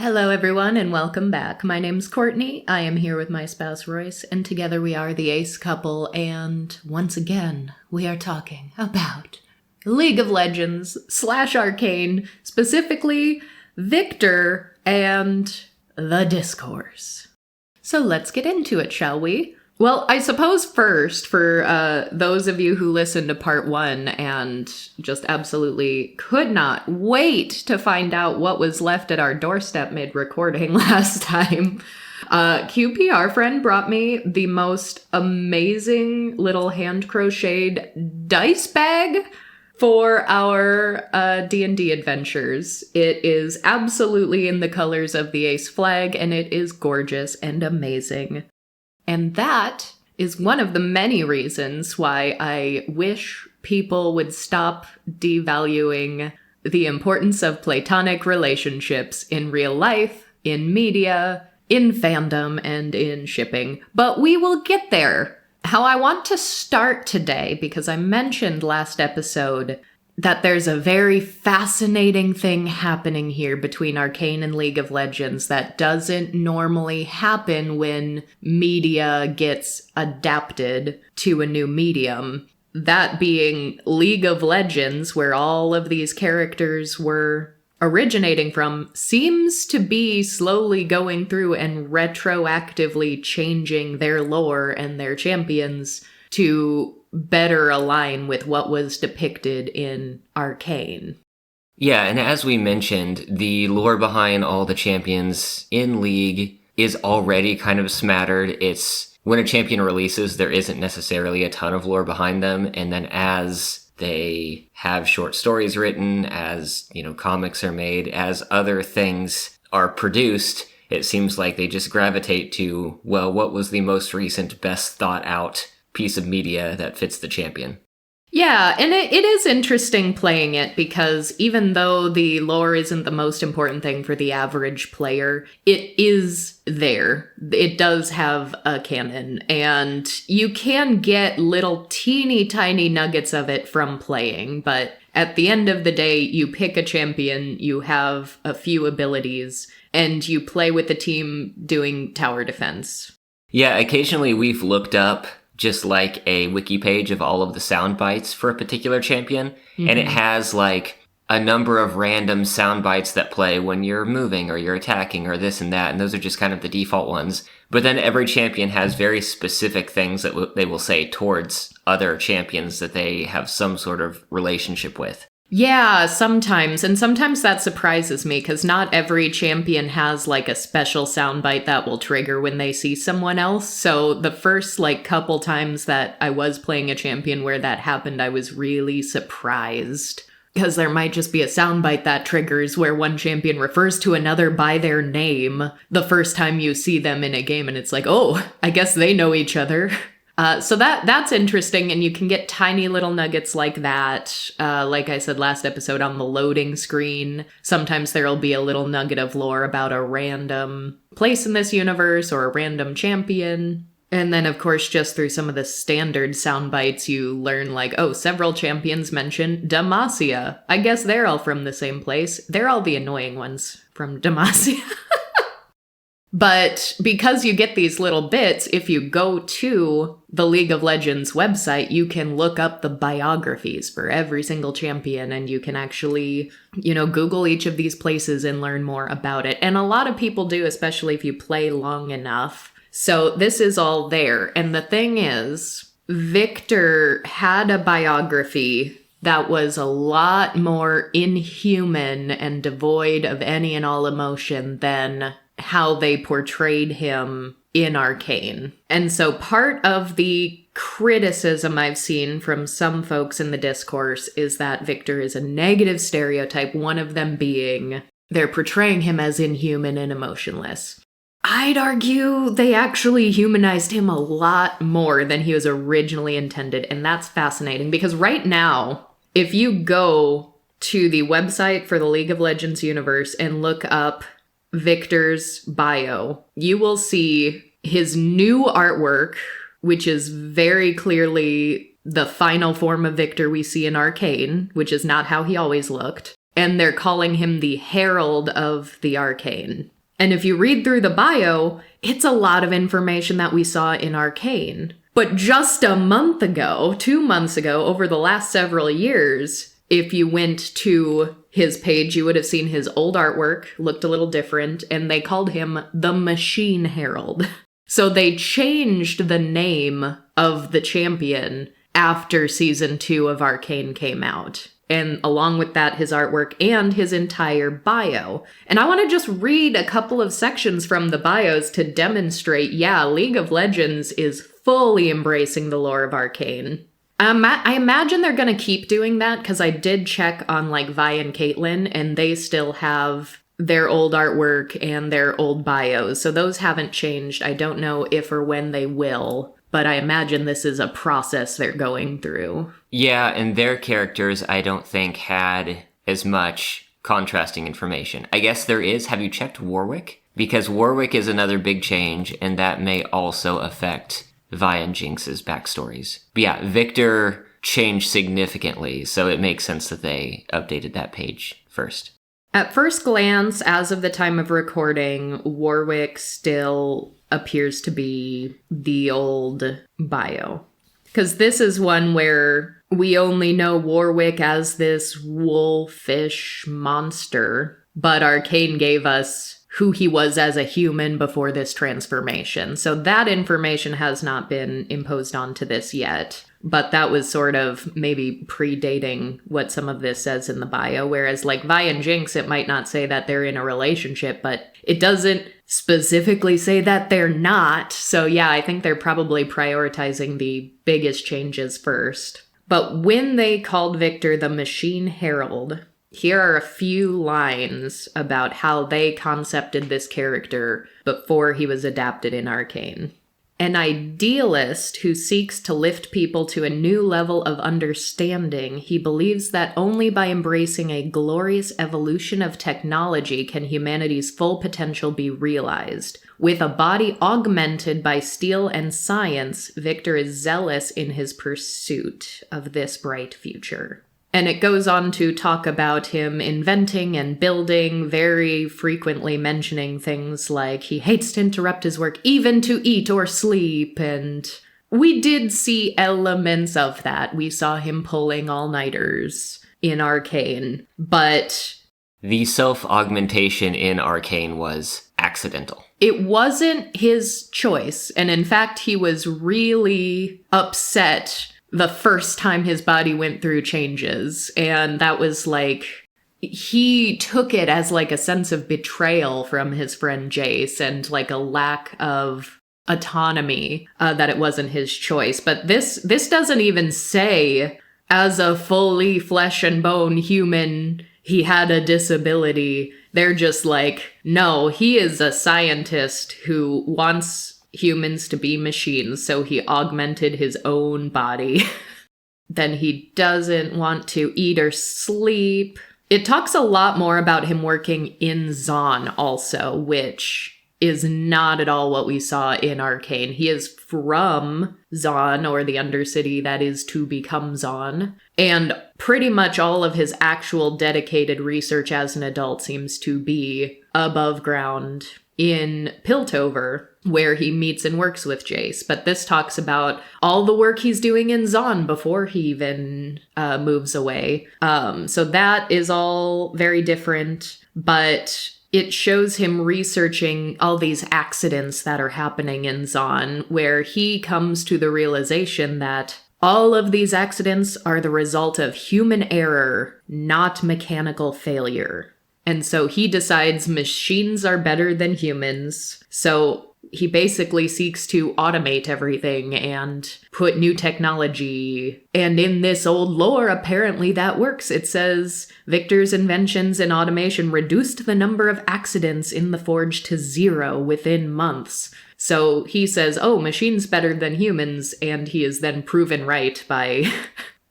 Hello, everyone, and welcome back. My name's Courtney. I am here with my spouse, Royce, and together we are the Ace couple, and once again, we are talking about League of Legends / Arcane, specifically Viktor and the discourse. So let's get into it, shall we? Well, I suppose first, for those of you who listened to part 1 and just absolutely could not wait to find out what was left at our doorstep mid-recording last time, QP, our friend, brought me the most amazing little hand-crocheted dice bag for our D&D adventures. It is absolutely in the colors of the Ace flag, and it is gorgeous and amazing. And that is one of the many reasons why I wish people would stop devaluing the importance of platonic relationships in real life, in media, in fandom, and in shipping. But we will get there. How I want to start today, because I mentioned last episode that there's a very fascinating thing happening here between Arcane and League of Legends that doesn't normally happen when media gets adapted to a new medium. That being League of Legends, where all of these characters were originating from, seems to be slowly going through and retroactively changing their lore and their champions to better align with what was depicted in Arcane. Yeah, and as we mentioned, the lore behind all the champions in League is already kind of smattered. It's when a champion releases, there isn't necessarily a ton of lore behind them, and then as they have short stories written, as, comics are made, as other things are produced, it seems like they just gravitate to, well, what was the most recent, best thought out piece of media that fits the champion. Yeah, and it is interesting playing it because even though the lore isn't the most important thing for the average player, it is there. It does have a canon, and you can get little teeny tiny nuggets of it from playing, but at the end of the day, you pick a champion, you have a few abilities, and you play with the team doing tower defense. Yeah, occasionally we've looked up just like a wiki page of all of the sound bites for a particular champion. Mm-hmm. And it has like a number of random sound bites that play when you're moving or you're attacking or this and that. And those are just kind of the default ones. But then every champion has very specific things that they will say towards other champions that they have some sort of relationship with. Yeah, sometimes. And sometimes that surprises me because not every champion has like a special soundbite that will trigger when they see someone else. So the first couple times that I was playing a champion where that happened, I was really surprised. Because there might just be a soundbite that triggers where one champion refers to another by their name the first time you see them in a game. And it's like, oh, I guess they know each other. So that's interesting, and you can get tiny little nuggets like that. Like I said last episode, on the loading screen, sometimes there'll be a little nugget of lore about a random place in this universe or a random champion. And then, of course, just through some of the standard sound bites, you learn several champions mention Demacia. I guess they're all from the same place. They're all the annoying ones from Demacia. But because you get these little bits, if you go to the League of Legends website, you can look up the biographies for every single champion, and you can actually, Google each of these places and learn more about it. And a lot of people do, especially if you play long enough. So this is all there. And the thing is, Viktor had a biography that was a lot more inhuman and devoid of any and all emotion than how they portrayed him in Arcane. And so part of the criticism I've seen from some folks in the discourse is that Viktor is a negative stereotype, one of them being they're portraying him as inhuman and emotionless. I'd argue they actually humanized him a lot more than he was originally intended, and that's fascinating because right now, if you go to the website for the League of Legends universe and look up Viktor's bio, you will see his new artwork, which is very clearly the final form of Viktor we see in Arcane, which is not how he always looked. and they're calling him the Herald of the Arcane. And if you read through the bio, it's a lot of information that we saw in Arcane. But just a month ago, 2 months ago, over the last several years, if you went to his page, you would have seen his old artwork, looked a little different, and they called him the Machine Herald. So they changed the name of the champion after season 2 of Arcane came out. And along with that, his artwork and his entire bio. And I want to just read a couple of sections from the bios to demonstrate, yeah, League of Legends is fully embracing the lore of Arcane. I imagine they're going to keep doing that, because I did check on like Vi and Caitlyn, and they still have their old artwork and their old bios. So those haven't changed. I don't know if or when they will, but I imagine this is a process they're going through. Yeah, and their characters, I don't think, had as much contrasting information. I guess there is. Have you checked Warwick? Because Warwick is another big change, and that may also affect Vi and Jinx's backstories. But yeah, Viktor changed significantly, so it makes sense that they updated that page first. At first glance, as of the time of recording, Warwick still appears to be the old bio. Because this is one where we only know Warwick as this wolfish monster, but Arcane gave us who he was as a human before this transformation. So that information has not been imposed onto this yet. But that was sort of maybe predating what some of this says in the bio. Whereas like Vi and Jinx, it might not say that they're in a relationship, but it doesn't specifically say that they're not. So yeah, I think they're probably prioritizing the biggest changes first. But when they called Viktor the Machine Herald, here are a few lines about how they concepted this character before he was adapted in Arcane. An idealist who seeks to lift people to a new level of understanding, he believes that only by embracing a glorious evolution of technology can humanity's full potential be realized. With a body augmented by steel and science, Viktor is zealous in his pursuit of this bright future. And it goes on to talk about him inventing and building, very frequently mentioning things like he hates to interrupt his work even to eat or sleep. And we did see elements of that. We saw him pulling all-nighters in Arcane, but the self-augmentation in Arcane was accidental. It wasn't his choice. And in fact, he was really upset the first time his body went through changes. And that was like, he took it as like a sense of betrayal from his friend Jace and like a lack of autonomy, that it wasn't his choice. But this doesn't even say, as a fully flesh and bone human, he had a disability. They're just like, no, he is a scientist who wants humans to be machines, so he augmented his own body. Then he doesn't want to eat or sleep. It talks a lot more about him working in Zon also, which is not at all what we saw in Arcane. He is from Zon, or the Undercity that is to become Zon. And pretty much all of his actual dedicated research as an adult seems to be above ground in Piltover, where he meets and works with Jace. But this talks about all the work he's doing in Zon before he even moves away. So that is all very different, but it shows him researching all these accidents that are happening in Zon, where he comes to the realization that all of these accidents are the result of human error, not mechanical failure. And so he decides machines are better than humans. So he basically seeks to automate everything and put new technology. And in this old lore, apparently that works. It says Viktor's inventions in automation reduced the number of accidents in the forge to 0 within months. So he says, oh, machines better than humans. And he is then proven right by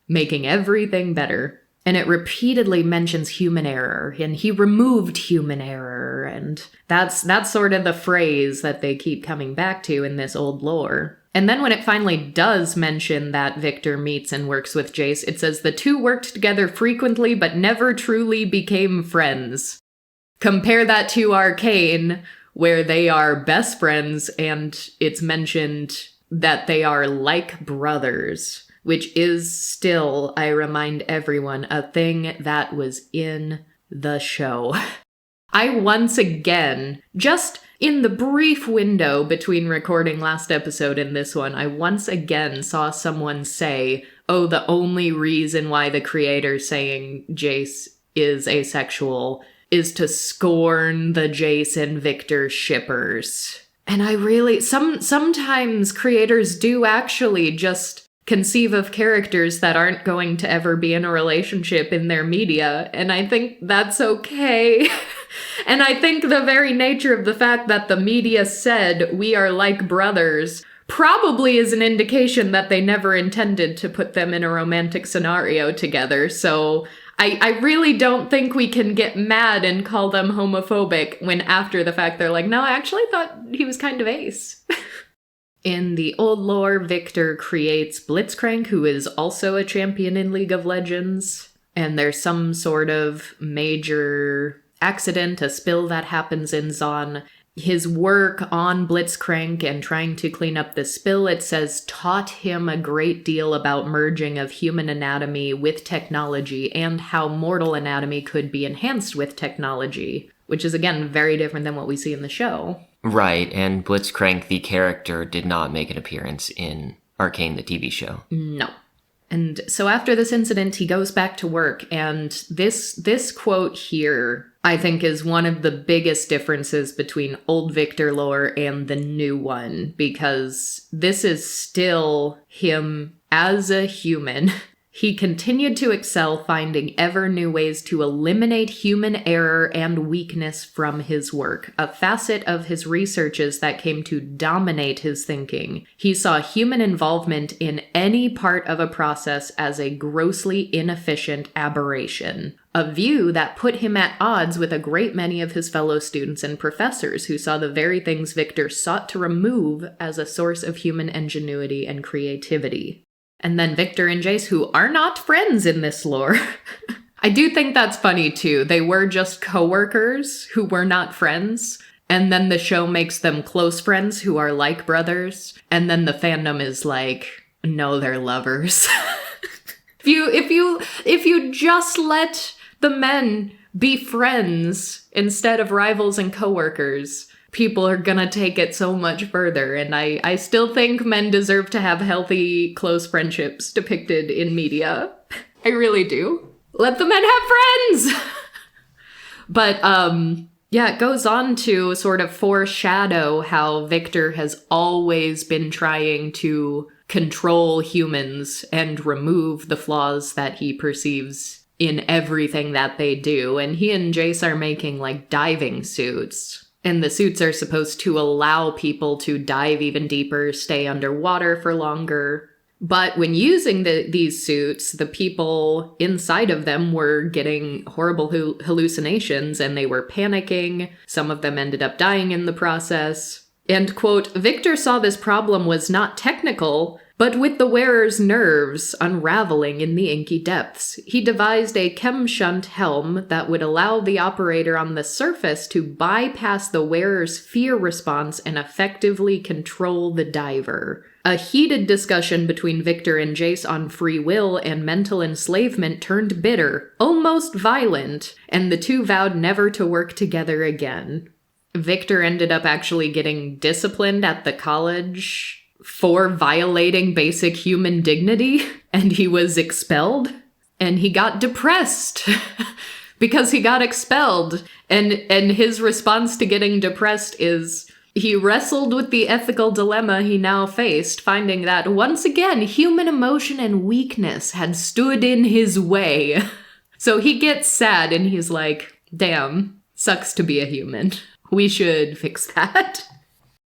making everything better. And it repeatedly mentions human error, and he removed human error, and that's sort of the phrase that they keep coming back to in this old lore. And then when it finally does mention that Viktor meets and works with Jace, it says the two worked together frequently but never truly became friends. Compare that to Arcane, where they are best friends, and it's mentioned that they are like brothers, which is still, I remind everyone, a thing that was in the show. I once again, just in the brief window between recording last episode and this one, I once again saw someone say, oh, the only reason why the creator's saying Jace is asexual is to scorn the Jace and Viktor shippers. And I really, sometimes creators do actually just conceive of characters that aren't going to ever be in a relationship in their media, and I think that's okay. And I think the very nature of the fact that the media said we are like brothers probably is an indication that they never intended to put them in a romantic scenario together, so I really don't think we can get mad and call them homophobic when after the fact they're like, no, I actually thought he was kind of ace. In the old lore, Viktor creates Blitzcrank, who is also a champion in League of Legends, and there's some sort of major accident, a spill that happens in Zon. His work on Blitzcrank and trying to clean up the spill, it says, taught him a great deal about merging of human anatomy with technology and how mortal anatomy could be enhanced with technology, which is, again, very different than what we see in the show. Right, and Blitzcrank, the character, did not make an appearance in Arcane, the TV show. No. And so after this incident, he goes back to work, and this quote here, I think, is one of the biggest differences between old Viktor lore and the new one, because this is still him as a human. He continued to excel, finding ever new ways to eliminate human error and weakness from his work, a facet of his researches that came to dominate his thinking. He saw human involvement in any part of a process as a grossly inefficient aberration, a view that put him at odds with a great many of his fellow students and professors who saw the very things Viktor sought to remove as a source of human ingenuity and creativity. And then Viktor and Jace, who are not friends in this lore. I do think that's funny, too. They were just co-workers who were not friends. And then the show makes them close friends who are like brothers. And then the fandom is like, no, they're lovers. If you just let the men be friends instead of rivals and co-workers, people are gonna take it so much further, and I still think men deserve to have healthy, close friendships depicted in media. I really do. Let the men have friends! But, yeah, it goes on to sort of foreshadow how Viktor has always been trying to control humans and remove the flaws that he perceives in everything that they do, and he and Jace are making, like, diving suits. And the suits are supposed to allow people to dive even deeper, stay underwater for longer. But when using these suits, the people inside of them were getting horrible hallucinations and they were panicking. Some of them ended up dying in the process. And, quote, Viktor saw this problem was not technical, but with the wearer's nerves unraveling in the inky depths. He devised a chem-shunt helm that would allow the operator on the surface to bypass the wearer's fear response and effectively control the diver. A heated discussion between Viktor and Jace on free will and mental enslavement turned bitter, almost violent, and the two vowed never to work together again. Viktor ended up actually getting disciplined at the college for violating basic human dignity, and he was expelled, and he got depressed because he got expelled, and his response to getting depressed is he wrestled with the ethical dilemma he now faced, finding that once again human emotion and weakness had stood in his way. So he gets sad and he's like, damn, sucks to be a human. We should fix that.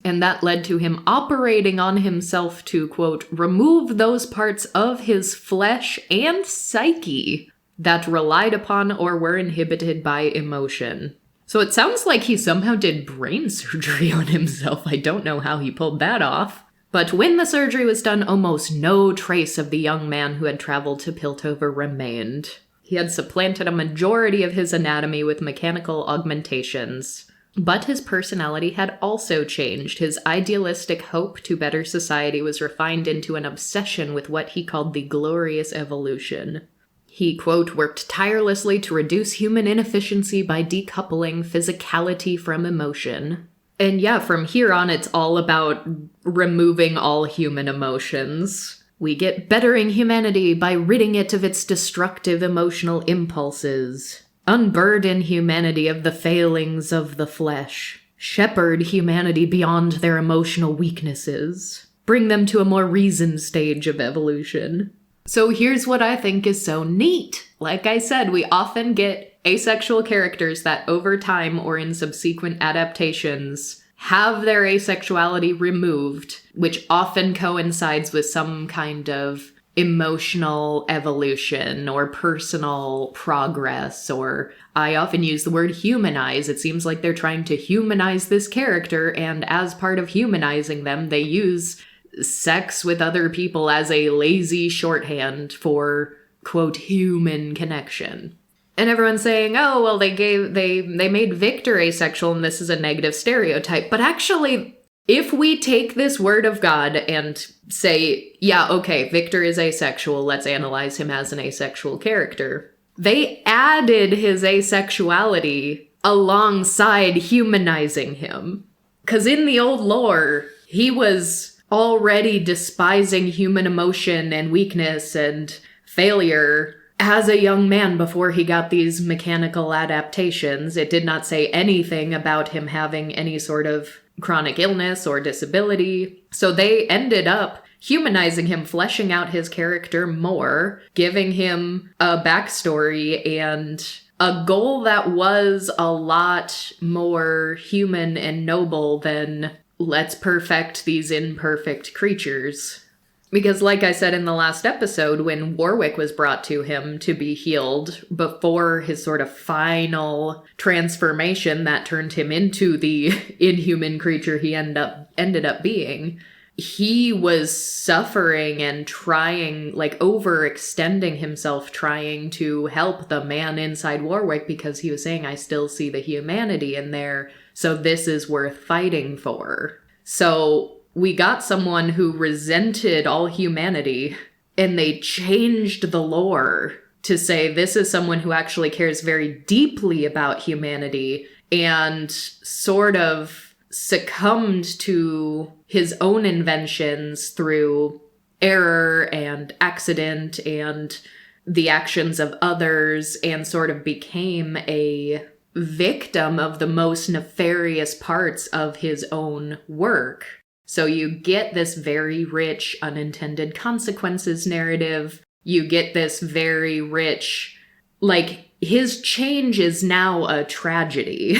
And that led to him operating on himself to, quote, remove those parts of his flesh and psyche that relied upon or were inhibited by emotion. So it sounds like he somehow did brain surgery on himself. I don't know how he pulled that off. But when the surgery was done, almost no trace of the young man who had traveled to Piltover remained. He had supplanted a majority of his anatomy with mechanical augmentations. But his personality had also changed. His idealistic hope to better society was refined into an obsession with what he called the glorious evolution. He, quote, worked tirelessly to reduce human inefficiency by decoupling physicality from emotion. And yeah, from here on, it's all about removing all human emotions. We get bettering humanity by ridding it of its destructive emotional impulses. Unburden humanity of the failings of the flesh. Shepherd humanity beyond their emotional weaknesses. Bring them to a more reasoned stage of evolution. So here's what I think is so neat. Like I said, we often get asexual characters that over time or in subsequent adaptations have their asexuality removed, which often coincides with some kind of emotional evolution or personal progress, or I often use the word humanize. It seems like they're trying to humanize this character, and as part of humanizing them, they use sex with other people as a lazy shorthand for, quote, human connection. And everyone's saying, oh, well, they made Viktor asexual and this is a negative stereotype. But actually, if we take this word of God and say, yeah, okay, Viktor is asexual, let's analyze him as an asexual character, they added his asexuality alongside humanizing him. Because in the old lore, he was already despising human emotion and weakness and failure as a young man before he got these mechanical adaptations. It did not say anything about him having any sort of chronic illness or disability. So they ended up humanizing him, fleshing out his character more, giving him a backstory and a goal that was a lot more human and noble than let's perfect these imperfect creatures. Because like I said in the last episode, when Warwick was brought to him to be healed before his sort of final transformation that turned him into the inhuman creature he ended up being, he was suffering and trying, like overextending himself, trying to help the man inside Warwick because he was saying, I still see the humanity in there, so this is worth fighting for. So we got someone who resented all humanity, and they changed the lore to say this is someone who actually cares very deeply about humanity and sort of succumbed to his own inventions through error and accident and the actions of others, and sort of became a victim of the most nefarious parts of his own work. So you get this very rich unintended consequences narrative. You get this very rich, like, his change is now a tragedy.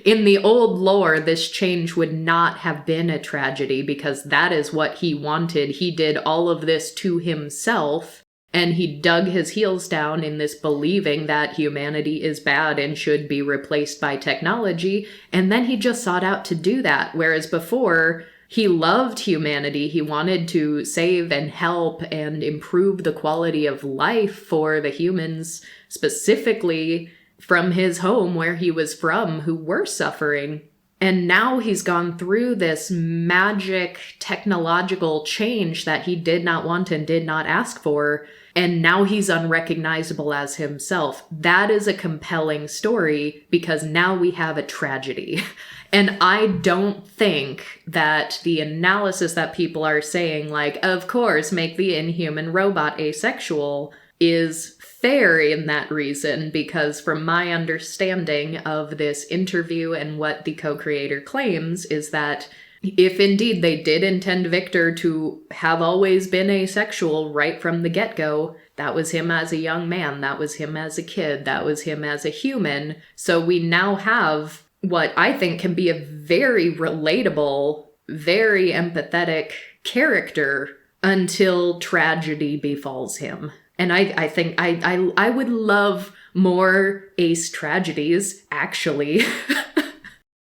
In the old lore, this change would not have been a tragedy because that is what he wanted. He did all of this to himself, and he dug his heels down in this believing that humanity is bad and should be replaced by technology, and then he just sought out to do that. Whereas before, he loved humanity. He wanted to save and help and improve the quality of life for the humans, specifically from his home where he was from, who were suffering. And now he's gone through this magic technological change that he did not want and did not ask for, and now he's unrecognizable as himself. That is a compelling story because now we have a tragedy. And I don't think that the analysis that people are saying, like, of course, make the inhuman robot asexual, is fair in that reason, because from my understanding of this interview and what the co-creator claims is that if indeed they did intend Viktor to have always been asexual right from the get-go, that was him as a young man, that was him as a kid, that was him as a human. So we now have what I think can be a very relatable, very empathetic character until tragedy befalls him. And I think I would love more ace tragedies, actually.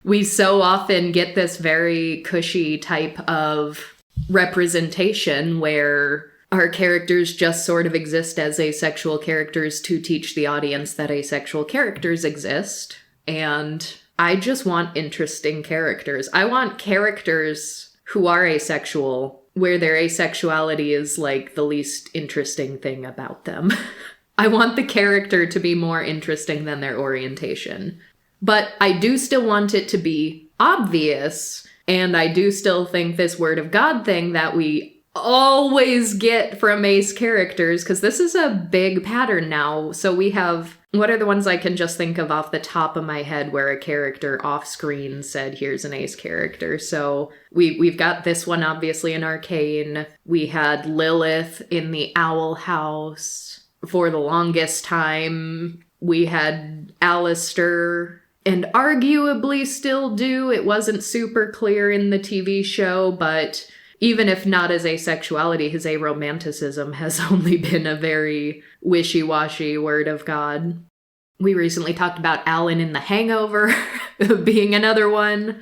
We so often get this very cushy type of representation where our characters just sort of exist as asexual characters to teach the audience that asexual characters exist. And I just want interesting characters. I want characters who are asexual, where their asexuality is like the least interesting thing about them. I want the character to be more interesting than their orientation. But I do still want it to be obvious, and I do still think this Word of God thing that we always get from ace characters, because this is a big pattern now. So we have, what are the ones I can just think of off the top of my head where a character off screen said, here's an ace character? So we've got this one obviously in Arcane. We had Lilith in the Owl House. For the longest time, we had Alistair, and arguably still do. It wasn't super clear in the TV show, but even if not as asexuality, his aromanticism has only been a very wishy-washy word of God. We recently talked about Alan in The Hangover being another one,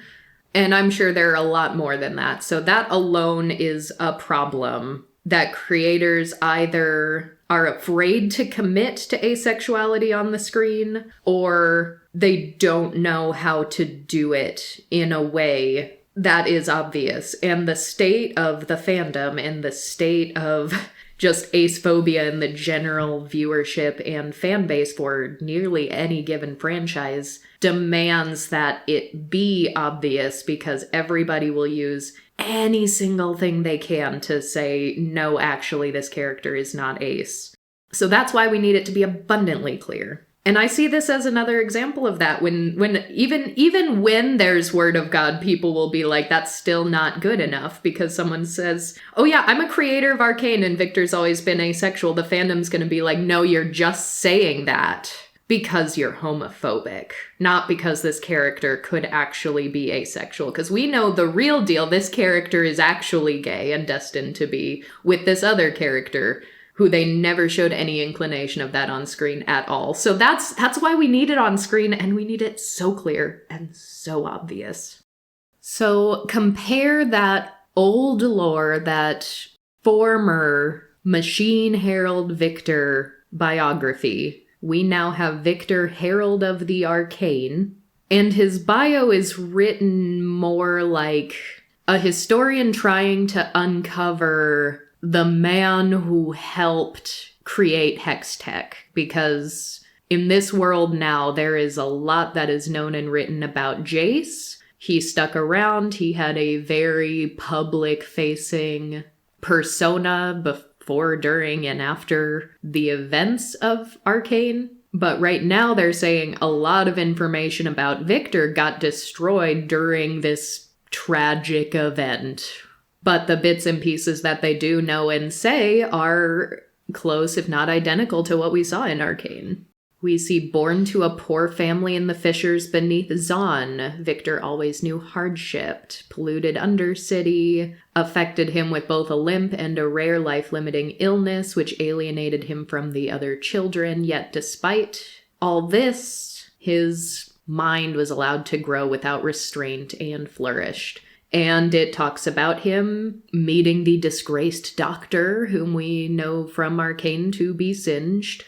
and I'm sure there are a lot more than that. So that alone is a problem, that creators either are afraid to commit to asexuality on the screen, or they don't know how to do it in a way that is obvious. And the state of the fandom and the state of just ace phobia in the general viewership and fan base for nearly any given franchise demands that it be obvious, because everybody will use any single thing they can to say, no, actually, this character is not ace. So that's why we need it to be abundantly clear. And I see this as another example of that. When even when there's Word of God, people will be like, that's still not good enough, because someone says, oh yeah, I'm a creator of Arcane and Viktor's always been asexual. The fandom's gonna be like, no, you're just saying that because you're homophobic, not because this character could actually be asexual. Because we know the real deal, this character is actually gay and destined to be with this other character, who they never showed any inclination of that on screen at all. So that's why we need it on screen, and we need it so clear and so obvious. So compare that old lore, that former Machine Herald Viktor biography. We now have Viktor, Herald of the Arcane, and his bio is written more like a historian trying to uncover the man who helped create Hextech, because in this world now, there is a lot that is known and written about Jace. He stuck around. He had a very public-facing persona before, during, and after the events of Arcane. But right now, they're saying a lot of information about Viktor got destroyed during this tragic event. But the bits and pieces that they do know and say are close, if not identical, to what we saw in Arcane. We see born to a poor family in the fissures beneath Zon. Viktor always knew hardship. Polluted Undercity affected him with both a limp and a rare life-limiting illness, which alienated him from the other children. Yet despite all this, his mind was allowed to grow without restraint and flourished. And it talks about him meeting the disgraced doctor, whom we know from Arcane to be singed.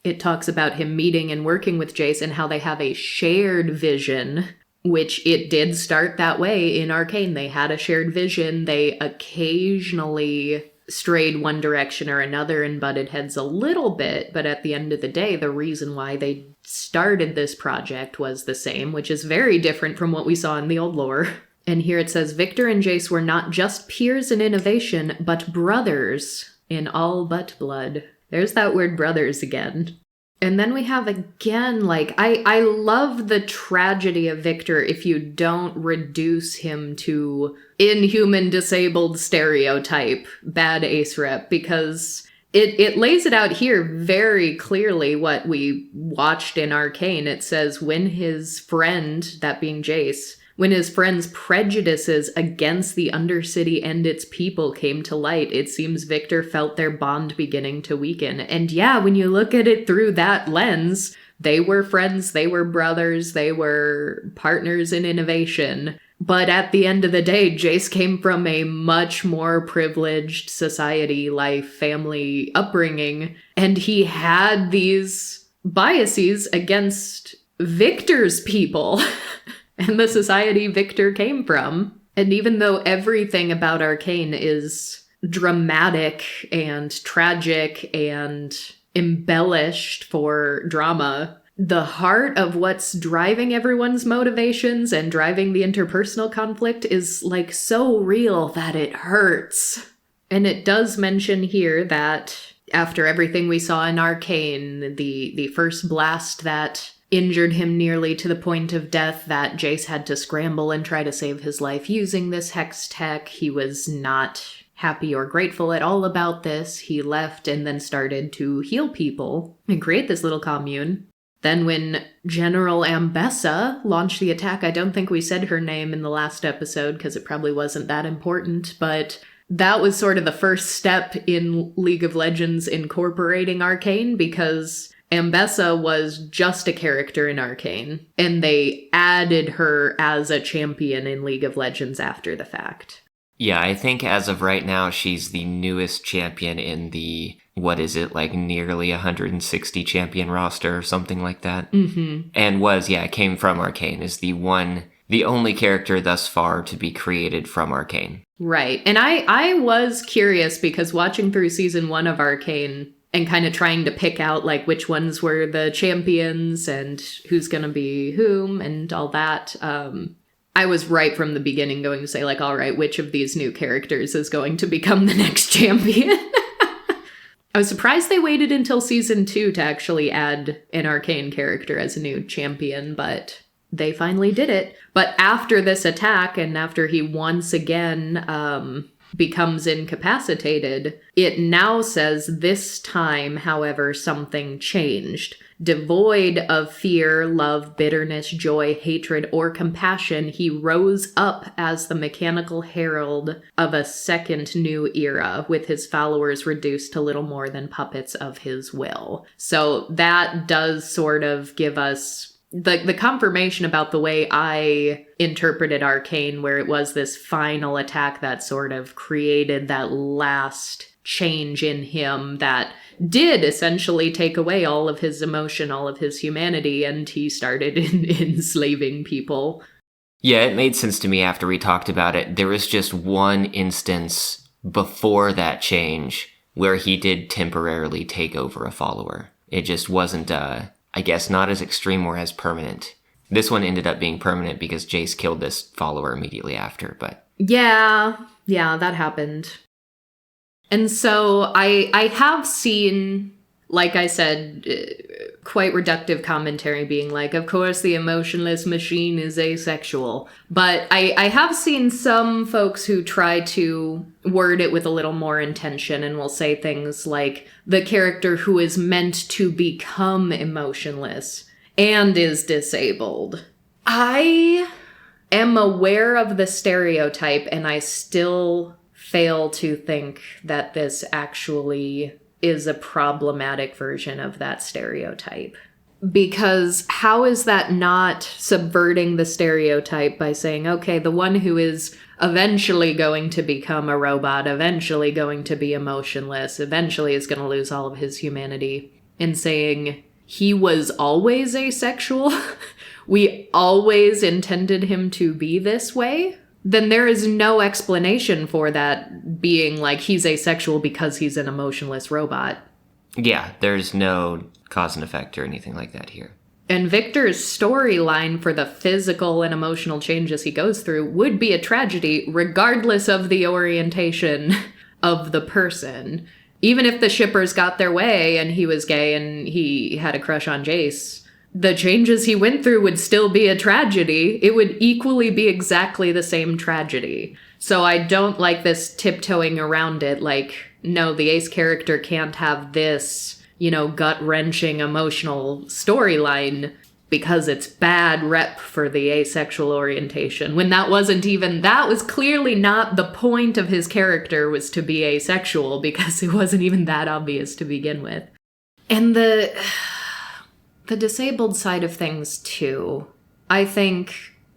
It talks about him meeting and working with Jace and how they have a shared vision, which it did start that way in Arcane. They had a shared vision. They occasionally strayed one direction or another and butted heads a little bit, but at the end of the day, the reason why they started this project was the same, which is very different from what we saw in the old lore. And here it says, Viktor and Jace were not just peers in innovation, but brothers in all but blood. There's that word brothers again. And then we have again, like, I love the tragedy of Viktor if you don't reduce him to inhuman, disabled stereotype, bad ace rep, because it lays it out here very clearly what we watched in Arcane. It says when his friend, that being Jace, when his friend's prejudices against the Undercity and its people came to light, it seems Viktor felt their bond beginning to weaken. And yeah, when you look at it through that lens, They were friends, they were brothers, they were partners in innovation. But at the end of the day, Jace came from a much more privileged society, life, family upbringing, and he had these biases against Viktor's people and the society Viktor came from. And even though everything about Arcane is dramatic and tragic and embellished for drama, the heart of what's driving everyone's motivations and driving the interpersonal conflict is like so real that it hurts. And it does mention here that after everything we saw in Arcane, the first blast that injured him nearly to the point of death, that Jace had to scramble and try to save his life using this hex tech. He was not happy or grateful at all about this. He left and then started to heal people and create this little commune. Then when General Ambessa launched the attack, I don't think we said her name in the last episode because it probably wasn't that important, but that was sort of the first step in League of Legends incorporating Arcane, because Ambessa was just a character in Arcane, and they added her as a champion in League of Legends after the fact. Yeah, I think as of right now, she's the newest champion in the, what is it, like nearly 160 champion roster or something like that. Mm-hmm. And came from Arcane, is the only character thus far to be created from Arcane. Right. And I was curious because watching through season 1 of Arcane and kind of trying to pick out like which ones were the champions and who's going to be whom and all that, I was right from the beginning going to say like, all right, which of these new characters is going to become the next champion? I was surprised they waited until season 2 to actually add an Arcane character as a new champion, but they finally did it. But after this attack, and after he once again becomes incapacitated, it now says this time, however, something changed. Devoid of fear, love, bitterness, joy, hatred, or compassion, he rose up as the mechanical herald of a second new era, with his followers reduced to little more than puppets of his will. So that does sort of give us the confirmation about the way I interpreted Arcane, where it was this final attack that sort of created that last change in him that did essentially take away all of his emotion, all of his humanity, and he started enslaving people. Yeah, it made sense to me after we talked about it. There was just one instance before that change where he did temporarily take over a follower. It just wasn't, I guess, not as extreme or as permanent. This one ended up being permanent because Jace killed this follower immediately after, but... Yeah, that happened. And so I have seen, like I said, quite reductive commentary being like, of course the emotionless machine is asexual. But I have seen some folks who try to word it with a little more intention and will say things like, the character who is meant to become emotionless and is disabled. I am aware of the stereotype, and I still fail to think that this actually is a problematic version of that stereotype. Because how is that not subverting the stereotype by saying, okay, the one who is eventually going to become a robot, eventually going to be emotionless, eventually is going to lose all of his humanity, and saying he was always asexual, we always intended him to be this way? Then there is no explanation for that being like he's asexual because he's an emotionless robot. Yeah, there's no cause and effect or anything like that here. And Viktor's storyline for the physical and emotional changes he goes through would be a tragedy regardless of the orientation of the person. Even if the shippers got their way and he was gay and he had a crush on Jace, the changes he went through would still be a tragedy. It would equally be exactly the same tragedy. So I don't like this tiptoeing around it, like, no, the ace character can't have this, gut-wrenching emotional storyline because it's bad rep for the asexual orientation, when that was clearly not the point of his character, was to be asexual, because it wasn't even that obvious to begin with. And the disabled side of things, too. I think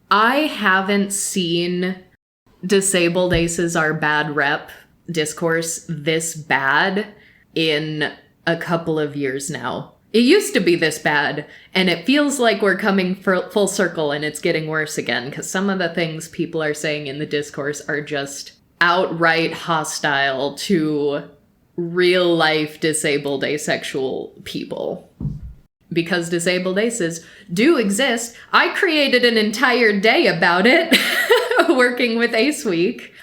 I haven't seen disabled aces are bad rep discourse this bad in a couple of years now. It used to be this bad, and it feels like we're coming full circle and it's getting worse again, because some of the things people are saying in the discourse are just outright hostile to real-life disabled asexual people. Because disabled aces do exist. I created an entire day about it, working with Ace Week.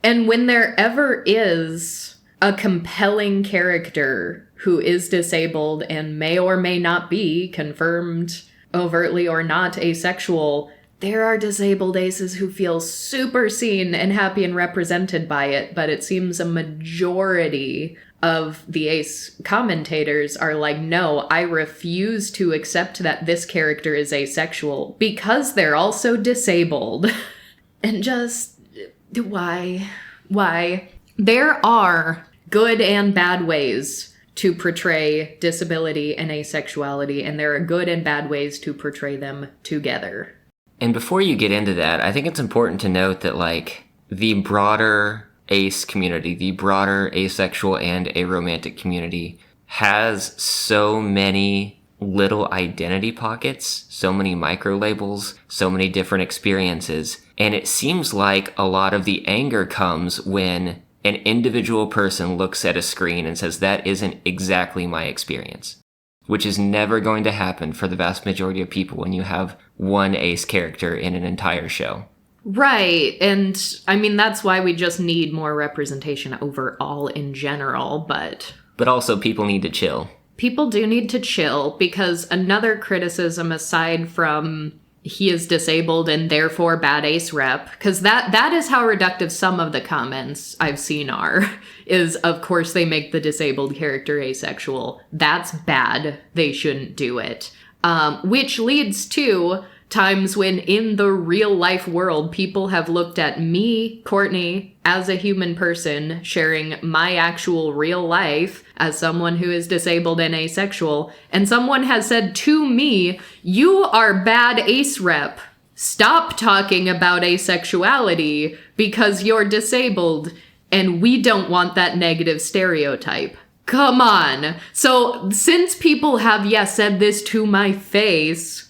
And when there ever is a compelling character who is disabled and may or may not be confirmed overtly or not asexual, there are disabled aces who feel super seen and happy and represented by it, but it seems a majority of the ace commentators are like, no, I refuse to accept that this character is asexual because they're also disabled. And just, why? There are good and bad ways to portray disability and asexuality, and there are good and bad ways to portray them together. And before you get into that, I think it's important to note that, like, the broader ace community, the broader asexual and aromantic community has so many little identity pockets, so many micro labels, so many different experiences. And it seems like a lot of the anger comes when an individual person looks at a screen and says, that isn't exactly my experience, which is never going to happen for the vast majority of people when you have one ace character in an entire show. Right, and I mean, that's why we just need more representation overall in general, but also people need to chill. People do need to chill, because another criticism aside from he is disabled and therefore bad ace rep, because that is how reductive some of the comments I've seen are, is of course they make the disabled character asexual. That's bad. They shouldn't do it. Which leads to times when in the real life world, people have looked at me, Courtney, as a human person, sharing my actual real life as someone who is disabled and asexual, and someone has said to me, you are bad ace rep. Stop talking about asexuality because you're disabled, and we don't want that negative stereotype. Come on. So since people have, said this to my face,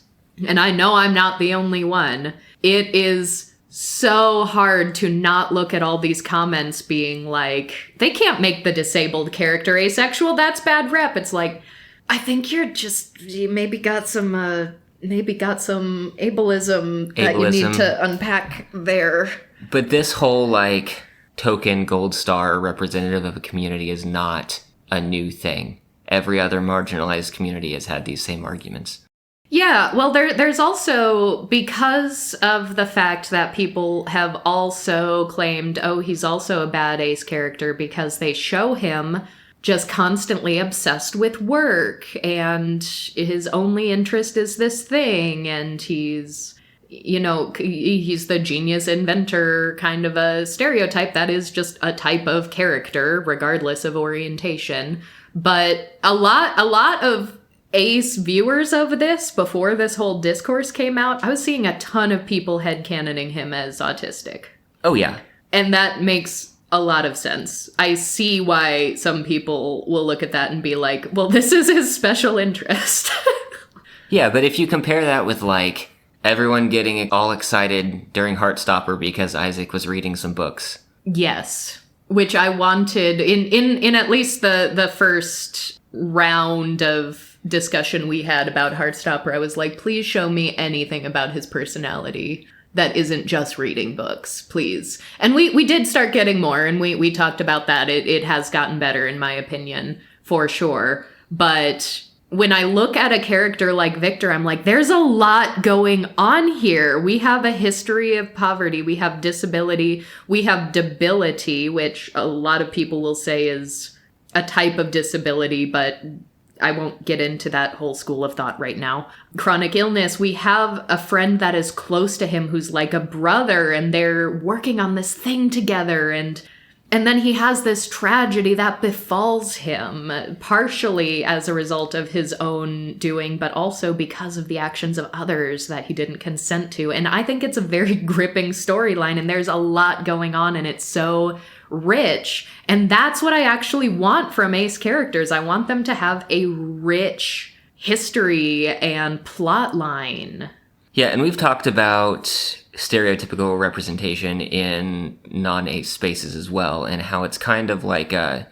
and I know I'm not the only one, it is so hard to not look at all these comments being like, they can't make the disabled character asexual, that's bad rep. It's like, I think you maybe got some ableism that you need to unpack there. But this whole, like, token gold star representative of a community is not a new thing. Every other marginalized community has had these same arguments. Yeah, well, there's also, because of the fact that people have also claimed, oh, he's also a bad ace character because they show him just constantly obsessed with work, and his only interest is this thing, and he's the genius inventor kind of a stereotype that is just a type of character, regardless of orientation. But a lot of ace viewers of this, before this whole discourse came out, I was seeing a ton of people headcanoning him as autistic. Oh, yeah. And that makes a lot of sense. I see why some people will look at that and be like, well, this is his special interest. Yeah, but if you compare that with, like, everyone getting all excited during Heartstopper because Isaac was reading some books. Yes. Which I wanted, in at least the first round of discussion we had about Heartstopper, I was like, please show me anything about his personality that isn't just reading books, please. And we did start getting more, and we talked about that. It has gotten better, in my opinion, for sure. But when I look at a character like Viktor, I'm like, there's a lot going on here. We have a history of poverty. We have disability. We have debility, which a lot of people will say is a type of disability, but I won't get into that whole school of thought right now. Chronic illness. We have a friend that is close to him who's like a brother, and they're working on this thing together, and And then he has this tragedy that befalls him, partially as a result of his own doing, but also because of the actions of others that he didn't consent to. And I think it's a very gripping storyline, and there's a lot going on, and it's so rich. And that's what I actually want from Ace characters. I want them to have a rich history and plot line. Yeah, and we've talked about stereotypical representation in non-ace spaces as well, and how it's kind of like a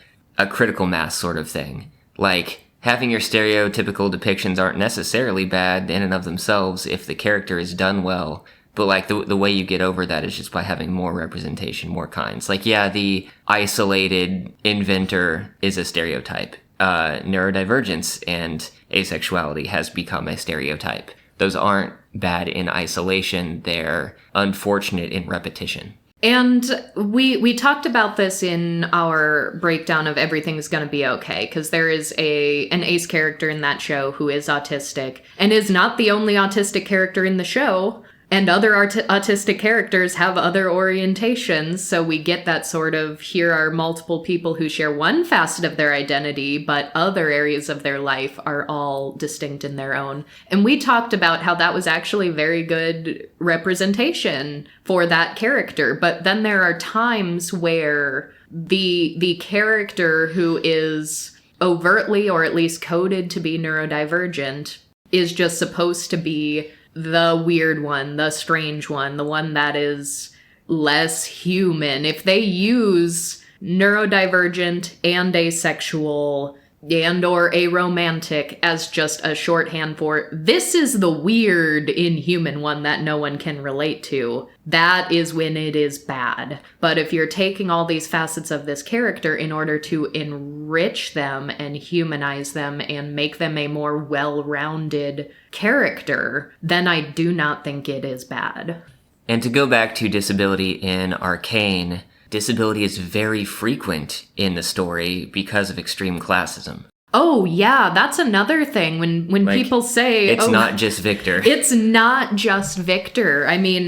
critical mass sort of thing. Like, having your stereotypical depictions aren't necessarily bad in and of themselves if the character is done well, but like the way you get over that is just by having more representation, more kinds. Like, yeah, the isolated inventor is a stereotype. Neurodivergence and asexuality has become a stereotype. Those aren't bad in isolation, they're unfortunate in repetition. And we talked about this in our breakdown of Everything's Gonna Be Okay, because there is an ace character in that show who is autistic, and is not the only autistic character in the show. And other autistic characters have other orientations, so we get that sort of, here are multiple people who share one facet of their identity, but other areas of their life are all distinct in their own. And we talked about how that was actually very good representation for that character, but then there are times where the character who is overtly, or at least coded to be neurodivergent, is just supposed to be the weird one, the strange one, the one that is less human. If they use neurodivergent and asexual and or aromantic as just a shorthand for, this is the weird inhuman one that no one can relate to, that is when it is bad. But if you're taking all these facets of this character in order to enrich them and humanize them and make them a more well-rounded character, then I do not think it is bad. And to go back to disability in Arcane, disability is very frequent in the story because of extreme classism. Oh, yeah, that's another thing. When like, people say... It's not just Viktor. It's not just Viktor. I mean,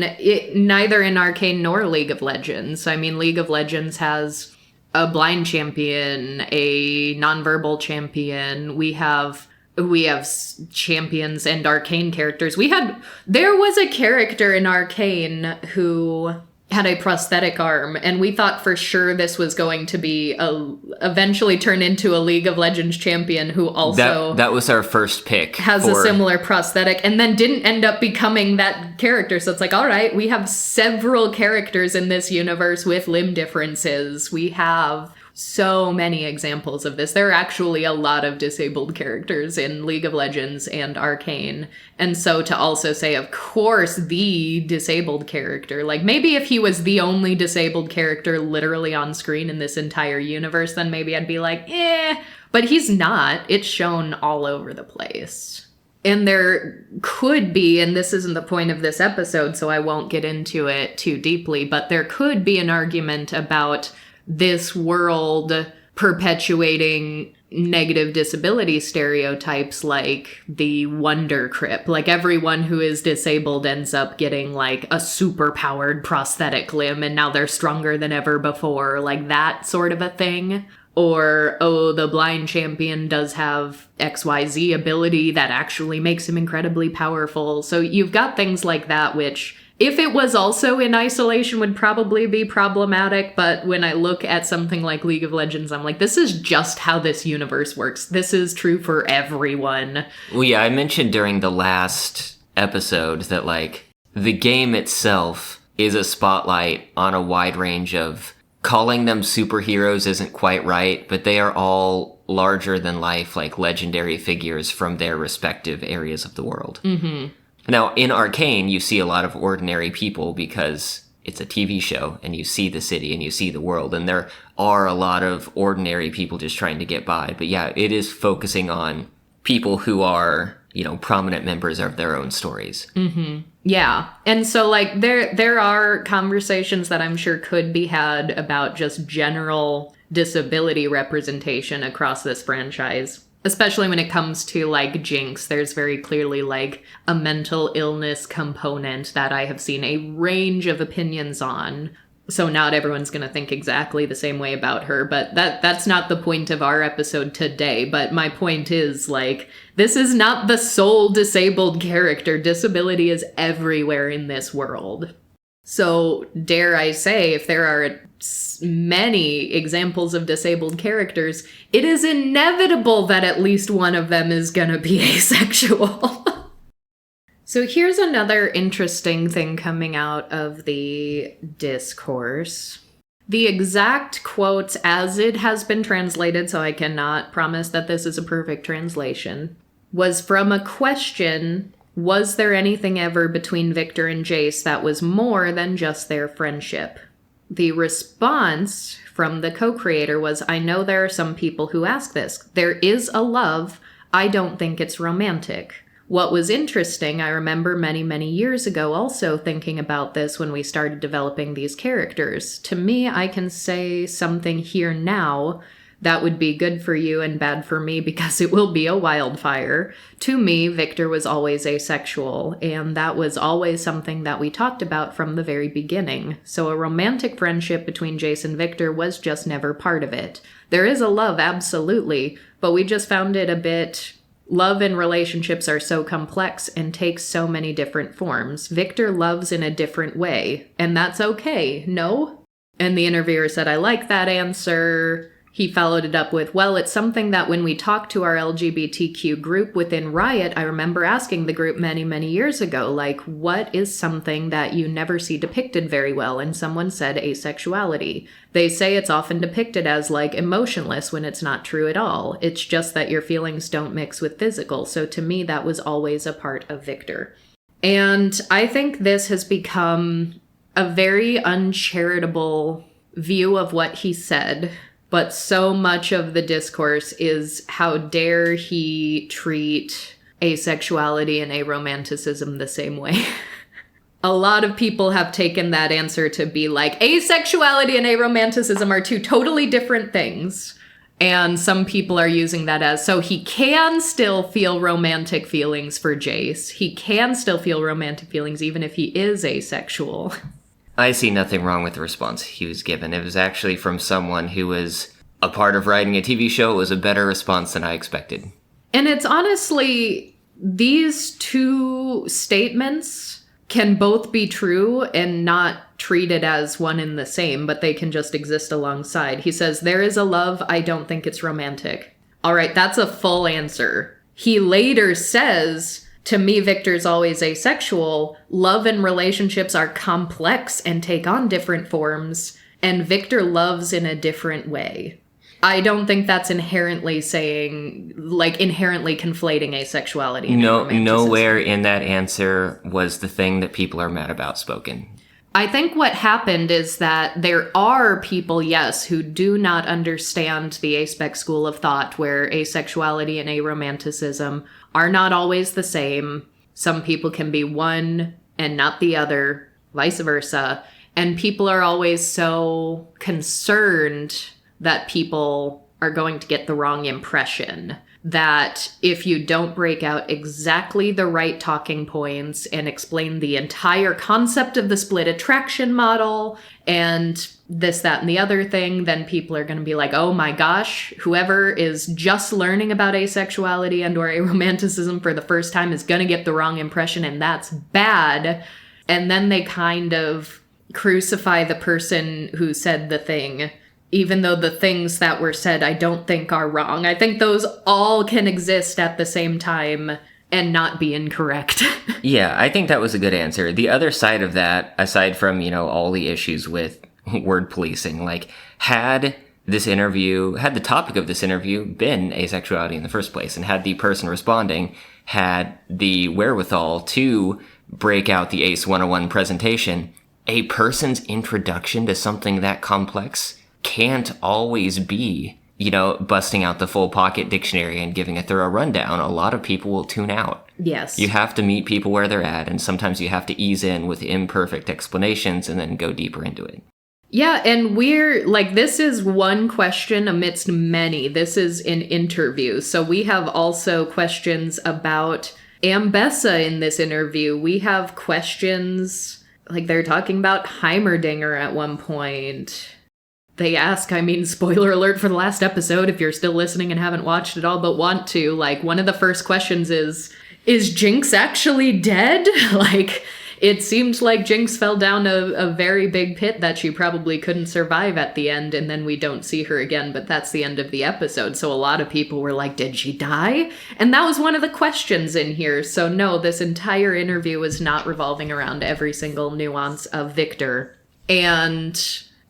neither in Arcane nor League of Legends. I mean, League of Legends has a blind champion, a nonverbal champion. We have champions and Arcane characters. There was a character in Arcane who had a prosthetic arm, and we thought for sure this was going to be eventually turn into a League of Legends champion who also that was our first pick, has a similar prosthetic, and then didn't end up becoming that character. So it's like, all right, we have several characters in this universe with limb differences. We have so many examples of this. There are actually a lot of disabled characters in League of Legends and Arcane. And so to also say, of course, the disabled character, like maybe if he was the only disabled character literally on screen in this entire universe, then maybe I'd be like, but he's not. It's shown all over the place. And there could be, and this isn't the point of this episode, so I won't get into it too deeply, but there could be an argument about this world perpetuating negative disability stereotypes like the Wonder Crip. Like everyone who is disabled ends up getting like a super powered prosthetic limb and now they're stronger than ever before. Like that sort of a thing. Or, oh, the blind champion does have XYZ ability that actually makes him incredibly powerful. So you've got things like that, which, if it was also in isolation, would probably be problematic. But when I look at something like League of Legends, I'm like, this is just how this universe works. This is true for everyone. Well, yeah, I mentioned during the last episode that, like, the game itself is a spotlight on a wide range of... Calling them superheroes isn't quite right, but they are all larger than life, like legendary figures from their respective areas of the world. Mm-hmm. Now, in Arcane, you see a lot of ordinary people because it's a TV show, and you see the city and you see the world, and there are a lot of ordinary people just trying to get by. But yeah, it is focusing on people who are, you know, prominent members of their own stories. Mm-hmm. Yeah. And so, like, there are conversations that I'm sure could be had about just general disability representation across this franchise. Especially when it comes to, like, Jinx, there's very clearly, like, a mental illness component that I have seen a range of opinions on. So not everyone's going to think exactly the same way about her, but that's not the point of our episode today. But my point is, like, this is not the sole disabled character. Disability is everywhere in this world. So dare I say, if there are many examples of disabled characters, it is inevitable that at least one of them is going to be asexual. So here's another interesting thing coming out of the discourse. The exact quotes as it has been translated, so I cannot promise that this is a perfect translation, was from a question: was there anything ever between Viktor and Jace that was more than just their friendship? The response from the co-creator was, I know there are some people who ask this. There is a love. I don't think it's romantic. What was interesting, I remember many, many years ago also thinking about this when we started developing these characters. To me, I can say something here now that would be good for you and bad for me because it will be a wildfire. To me, Viktor was always asexual, and that was always something that we talked about from the very beginning. So a romantic friendship between Jace and Viktor was just never part of it. There is a love, absolutely, but we just found it a bit... Love and relationships are so complex and take so many different forms. Viktor loves in a different way, and that's okay, no? And the interviewer said, I like that answer. He followed it up with, well, it's something that when we talk to our LGBTQ group within Riot, I remember asking the group many, many years ago, like, what is something that you never see depicted very well? And someone said asexuality. They say it's often depicted as, like, emotionless when it's not true at all. It's just that your feelings don't mix with physical. So to me, that was always a part of Viktor. And I think this has become a very uncharitable view of what he said. But so much of the discourse is how dare he treat asexuality and aromanticism the same way. A lot of people have taken that answer to be like, asexuality and aromanticism are two totally different things. And some people are using that as, so he can still feel romantic feelings for Jace. He can still feel romantic feelings even if he is asexual. I see nothing wrong with the response he was given. It was actually from someone who was a part of writing a TV show. It was a better response than I expected. And it's honestly, these two statements can both be true and not treated as one and the same, but they can just exist alongside. He says, there is a love, I don't think it's romantic. All right, that's a full answer. He later says, to me, Viktor's always asexual. Love and relationships are complex and take on different forms, and Viktor loves in a different way. I don't think that's inherently saying, like, inherently conflating asexuality and aromanticism. Nowhere in that answer was the thing that people are mad about spoken. I think what happened is that there are people, yes, who do not understand the Aspec school of thought where asexuality and aromanticism are not always the same. Some people can be one and not the other, vice versa. And people are always so concerned that people are going to get the wrong impression. That if you don't break out exactly the right talking points and explain the entire concept of the split attraction model and this, that, and the other thing, then people are going to be like, oh my gosh, whoever is just learning about asexuality and or aromanticism for the first time is going to get the wrong impression, and that's bad. And then they kind of crucify the person who said the thing, even though the things that were said I don't think are wrong. I think those all can exist at the same time and not be incorrect. Yeah, I think that was a good answer. The other side of that, aside from, all the issues with word policing, like, had the topic of this interview been asexuality in the first place, and had the person responding had the wherewithal to break out the ACE 101 presentation, a person's introduction to something that complex can't always be, busting out the full pocket dictionary and giving a thorough rundown. A lot of people will tune out. Yes. You have to meet people where they're at, and sometimes you have to ease in with imperfect explanations and then go deeper into it. Yeah, and this is one question amidst many. This is an interview. So we have also questions about Ambessa in this interview. We have questions like they're talking about Heimerdinger at one point. They ask, spoiler alert for the last episode, if you're still listening and haven't watched it all but want to, like, one of the first questions is Jinx actually dead? Like, it seemed like Jinx fell down a very big pit that she probably couldn't survive at the end, and then we don't see her again, but that's the end of the episode. So a lot of people were like, did she die? And that was one of the questions in here. So no, this entire interview was not revolving around every single nuance of Viktor. And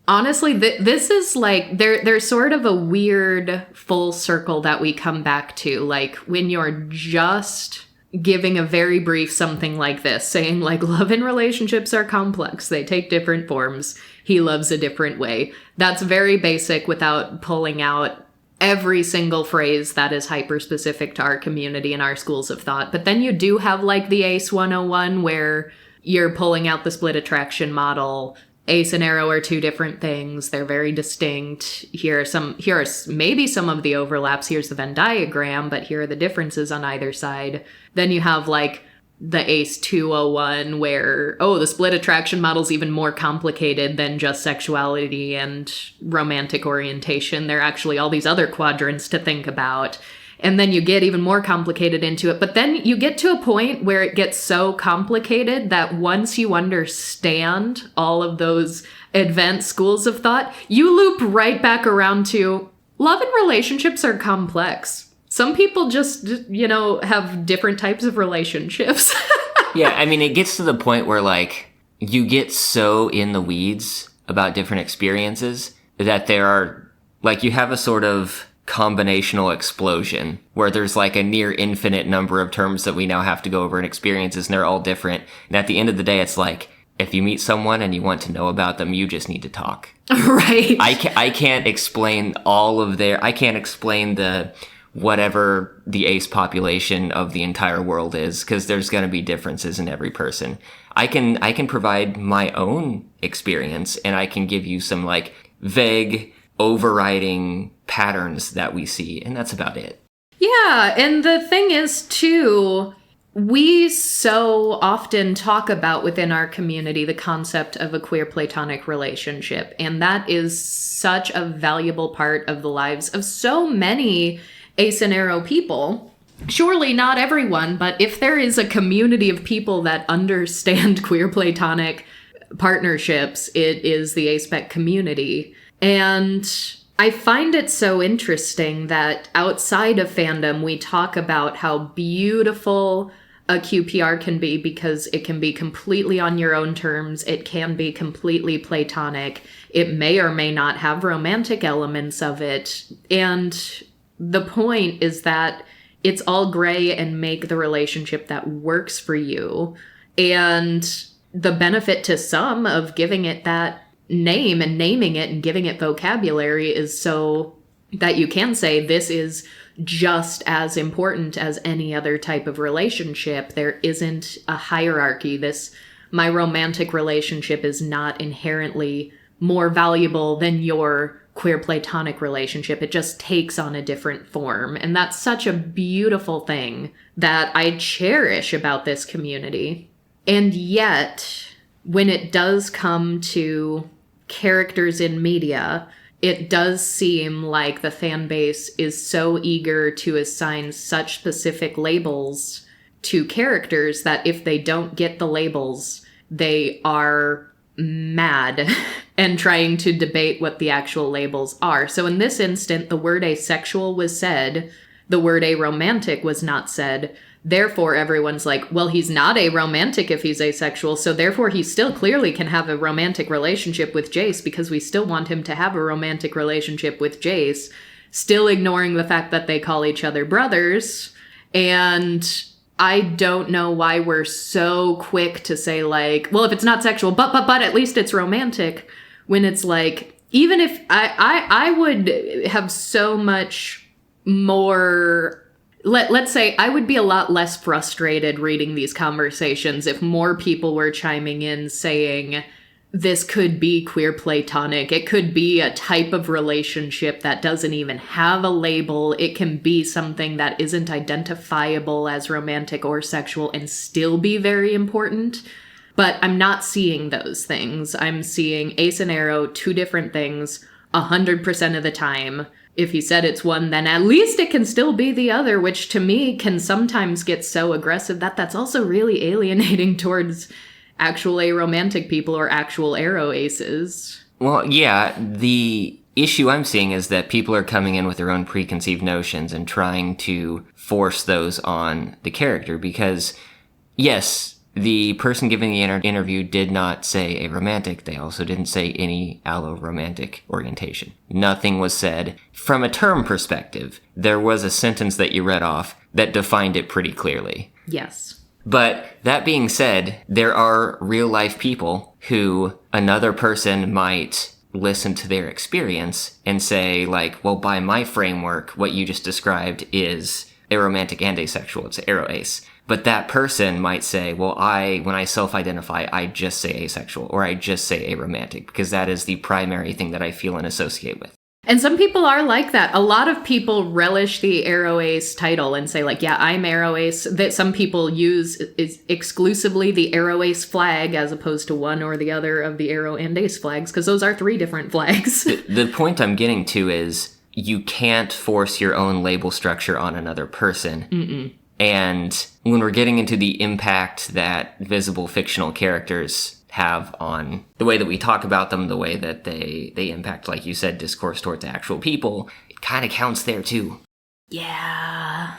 honestly, this is like, there's sort of a weird full circle that we come back to. Like, when you're just giving a very brief something like this, saying like, love and relationships are complex. They take different forms. He loves a different way. That's very basic without pulling out every single phrase that is hyper specific to our community and our schools of thought. But then you do have like the ACE 101 where you're pulling out the split attraction model. Ace and arrow are two different things. They're very distinct. Here are maybe some of the overlaps. Here's the Venn diagram, but here are the differences on either side. Then you have like the Ace 201 where, the split attraction model's even more complicated than just sexuality and romantic orientation. There are actually all these other quadrants to think about. And then you get even more complicated into it. But then you get to a point where it gets so complicated that once you understand all of those advanced schools of thought, you loop right back around to love and relationships are complex. Some people just, have different types of relationships. Yeah, it gets to the point where, like, you get so in the weeds about different experiences that there are, like, you have a sort of combinational explosion where there's like a near infinite number of terms that we now have to go over and experiences, and they're all different. And at the end of the day, it's like, if you meet someone and you want to know about them, you just need to talk. Right. I can't explain I can't explain the whatever the ace population of the entire world is, because there's going to be differences in every person. I can provide my own experience, and I can give you some like vague overriding patterns that we see, and that's about it. Yeah, and the thing is, too, we so often talk about within our community the concept of a queer platonic relationship, and that is such a valuable part of the lives of so many ace and arrow people. Surely not everyone, but if there is a community of people that understand queer platonic partnerships, it is the aspec community. And I find it so interesting that outside of fandom, we talk about how beautiful a QPR can be because it can be completely on your own terms. It can be completely platonic. It may or may not have romantic elements of it. And the point is that it's all gray and make the relationship that works for you. And the benefit to some of giving it that name and naming it and giving it vocabulary is so that you can say this is just as important as any other type of relationship. There isn't a hierarchy. My romantic relationship is not inherently more valuable than your queer platonic relationship. It just takes on a different form. And that's such a beautiful thing that I cherish about this community. And yet, when it does come to characters in media, it does seem like the fan base is so eager to assign such specific labels to characters that if they don't get the labels, they are mad and trying to debate what the actual labels are. So in this instant, the word asexual was said, the word aromantic was not said. Therefore, everyone's like, well, he's not aromantic if he's asexual, so therefore he still clearly can have a romantic relationship with Jace because we still want him to have a romantic relationship with Jace, still ignoring the fact that they call each other brothers. And I don't know why we're so quick to say, like, well, if it's not sexual, but at least it's romantic, when it's like, even if I would have so much more... Let's say I would be a lot less frustrated reading these conversations if more people were chiming in saying, this could be queer platonic. It could be a type of relationship that doesn't even have a label. It can be something that isn't identifiable as romantic or sexual and still be very important. But I'm not seeing those things. I'm seeing ace and arrow, two different things, 100% of the time. If he said it's one, then at least it can still be the other, which to me can sometimes get so aggressive that that's also really alienating towards actual aromantic people or actual arrow aces. Well, yeah, the issue I'm seeing is that people are coming in with their own preconceived notions and trying to force those on the character because, yes, the person giving the interview did not say a romantic. They also didn't say any allo-romantic orientation. Nothing was said. From a term perspective, there was a sentence that you read off that defined it pretty clearly. Yes. But that being said, there are real-life people who another person might listen to their experience and say, like, well, by my framework, what you just described is aromantic and asexual. It's arrow ace. But that person might say, well, when I self-identify, I just say asexual, or I just say aromantic, because that is the primary thing that I feel and associate with. And some people are like that. A lot of people relish the arrow ace title and say, like, yeah, I'm arrow ace. That some people use is exclusively the arrow ace flag as opposed to one or the other of the arrow and ace flags, because those are three different flags. The point I'm getting to is you can't force your own label structure on another person. Mm-mm. And when we're getting into the impact that visible fictional characters have on the way that we talk about them, the way that they impact, like you said, discourse towards actual people, it kind of counts there too. Yeah.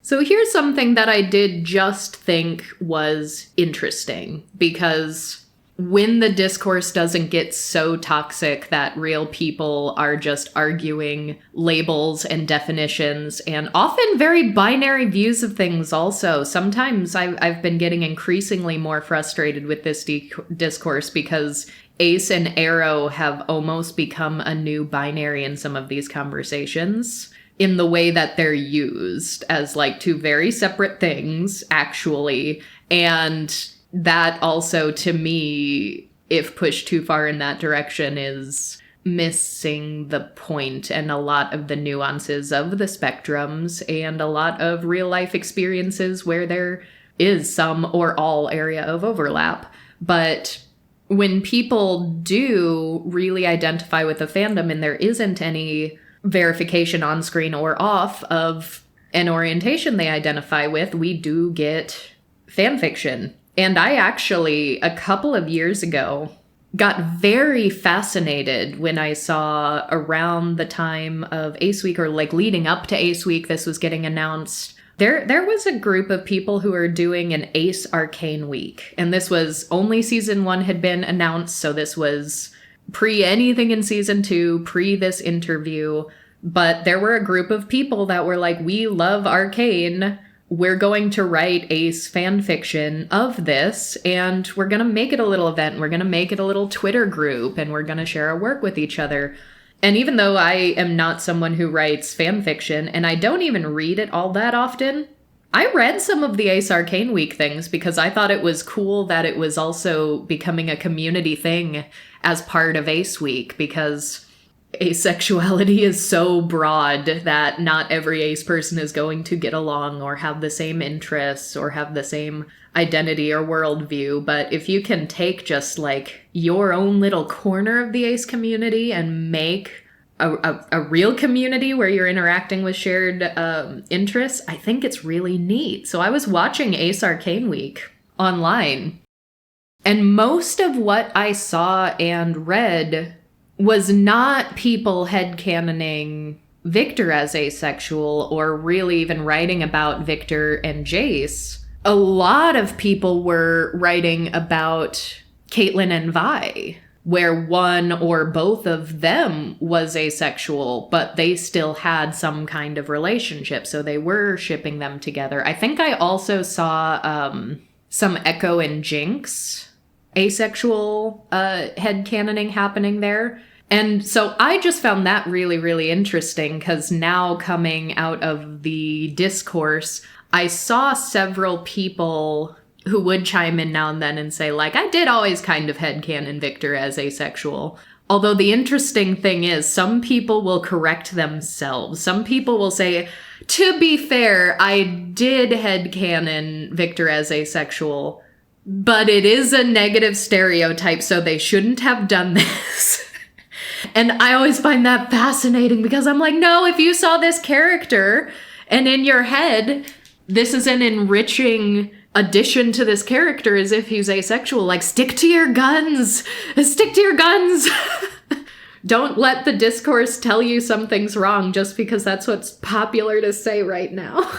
So here's something that I did just think was interesting, because when the discourse doesn't get so toxic that real people are just arguing labels and definitions and often very binary views of things also, sometimes I've been getting increasingly more frustrated with this discourse because ace and arrow have almost become a new binary in some of these conversations in the way that they're used as like two very separate things, actually. And that also, to me, if pushed too far in that direction, is missing the point and a lot of the nuances of the spectrums and a lot of real life experiences where there is some or all area of overlap. But when people do really identify with a fandom and there isn't any verification on screen or off of an orientation they identify with, we do get fanfiction. And I actually, a couple of years ago, got very fascinated when I saw around the time of Ace Week, or like leading up to Ace Week, this was getting announced. There was a group of people who were doing an Ace Arcane Week. And this was only season 1 had been announced, so this was pre anything in season 2, pre this interview. But there were a group of people that were like, we love Arcane. We're going to write Ace fan fiction of this, and we're going to make it a little event. We're going to make it a little Twitter group, and we're going to share our work with each other. And even though I am not someone who writes fan fiction, and I don't even read it all that often, I read some of the Ace Arcane Week things because I thought it was cool that it was also becoming a community thing as part of Ace Week, because asexuality is so broad that not every ace person is going to get along or have the same interests or have the same identity or worldview. But if you can take just like your own little corner of the ace community and make a real community where you're interacting with shared interests, I think it's really neat. So I was watching Ace Arcane Week online, and most of what I saw and read was not people headcanoning Viktor as asexual or really even writing about Viktor and Jace. A lot of people were writing about Caitlyn and Vi, where one or both of them was asexual, but they still had some kind of relationship, so they were shipping them together. I think I also saw some Echo and Jinx asexual headcanoning happening there. And so I just found that really, really interesting, because now coming out of the discourse, I saw several people who would chime in now and then and say, like, I did always kind of headcanon Viktor as asexual. Although the interesting thing is, some people will correct themselves. Some people will say, to be fair, I did headcanon Viktor as asexual, but it is a negative stereotype, so they shouldn't have done this. And I always find that fascinating because I'm like, no, if you saw this character and in your head, this is an enriching addition to this character as if he's asexual, like, stick to your guns. Stick to your guns. Don't let the discourse tell you something's wrong just because that's what's popular to say right now.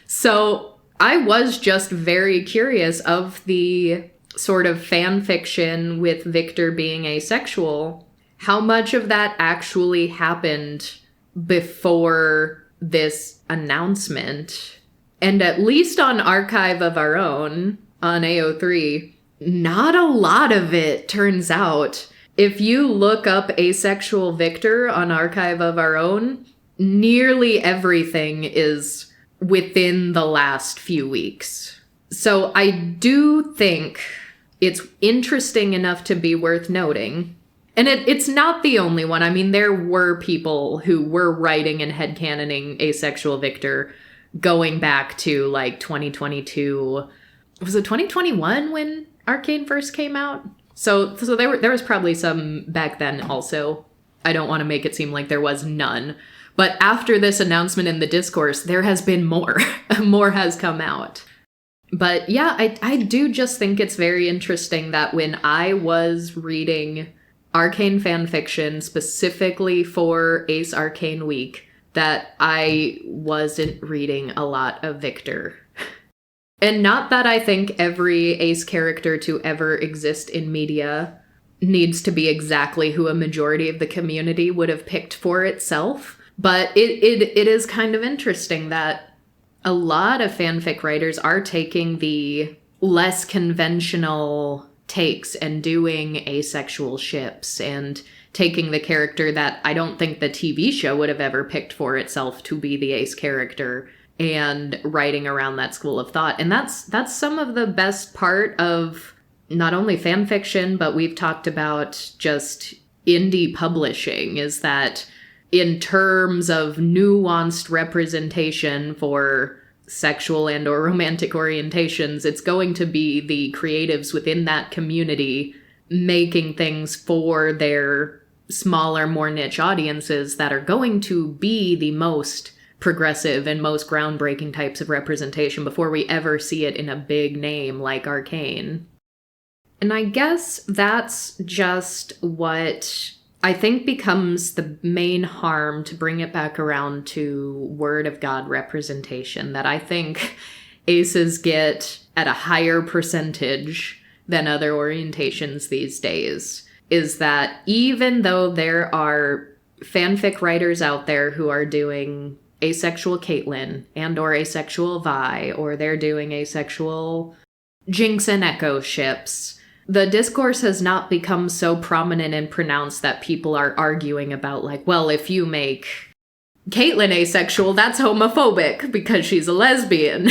So I was just very curious of the sort of fan fiction with Viktor being asexual. How much of that actually happened before this announcement? And at least on Archive of Our Own, on AO3, not a lot of it turns out. If you look up asexual Viktor on Archive of Our Own, nearly everything is within the last few weeks. So I do think it's interesting enough to be worth noting. And it's not the only one. I mean, there were people who were writing and headcanoning asexual Viktor going back to like 2022. Was it 2021 when Arcane first came out? So there was probably some back then also. I don't want to make it seem like there was none. But after this announcement in the discourse, there has been more. More has come out. But yeah, I do just think it's very interesting that when I was reading Arcane fanfiction specifically for Ace Arcane Week, that I wasn't reading a lot of Viktor. And not that I think every Ace character to ever exist in media needs to be exactly who a majority of the community would have picked for itself, but it is kind of interesting that a lot of fanfic writers are taking the less conventional takes and doing asexual ships and taking the character that I don't think the TV show would have ever picked for itself to be the ace character and writing around that school of thought. And that's some of the best part of not only fan fiction, but we've talked about just indie publishing, is that in terms of nuanced representation for sexual and or romantic orientations, it's going to be the creatives within that community making things for their smaller, more niche audiences that are going to be the most progressive and most groundbreaking types of representation before we ever see it in a big name like Arcane. And I guess that's just what I think becomes the main harm, to bring it back around to Word of God representation, that I think aces get at a higher percentage than other orientations these days, is that even though there are fanfic writers out there who are doing asexual Caitlyn and or asexual Vi, or they're doing asexual Jinx and Echo ships, the discourse has not become so prominent and pronounced that people are arguing about, like, well, if you make Caitlyn asexual, that's homophobic because she's a lesbian.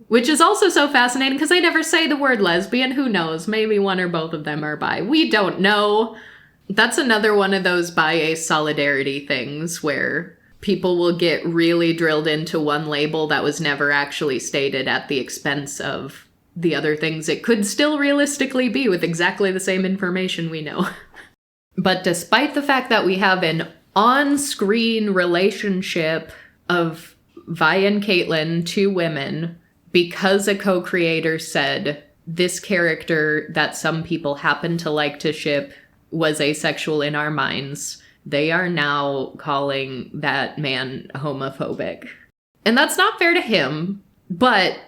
Which is also so fascinating because they never say the word lesbian. Who knows? Maybe one or both of them are bi. We don't know. That's another one of those bi-ace solidarity things where people will get really drilled into one label that was never actually stated at the expense of the other things it could still realistically be with exactly the same information we know. But despite the fact that we have an on-screen relationship of Vi and Caitlyn, two women, because a co-creator said this character that some people happen to like to ship was asexual in our minds, they are now calling that man homophobic. And that's not fair to him, but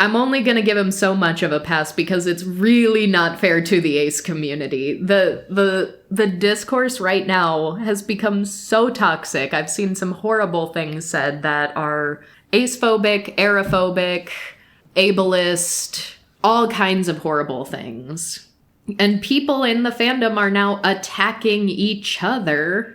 I'm only going to give him so much of a pass because it's really not fair to the ace community. The discourse right now has become so toxic. I've seen some horrible things said that are acephobic, aerophobic, ableist, all kinds of horrible things. And people in the fandom are now attacking each other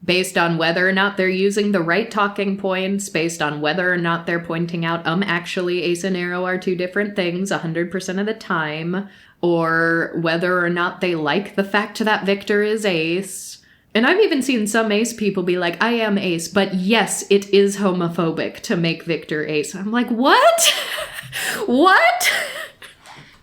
based on whether or not they're using the right talking points, based on whether or not they're pointing out, actually ace and arrow are two different things 100% of the time, or whether or not they like the fact that Viktor is ace. And I've even seen some ace people be like, I am ace, but yes, it is homophobic to make Viktor ace. I'm like, what? What?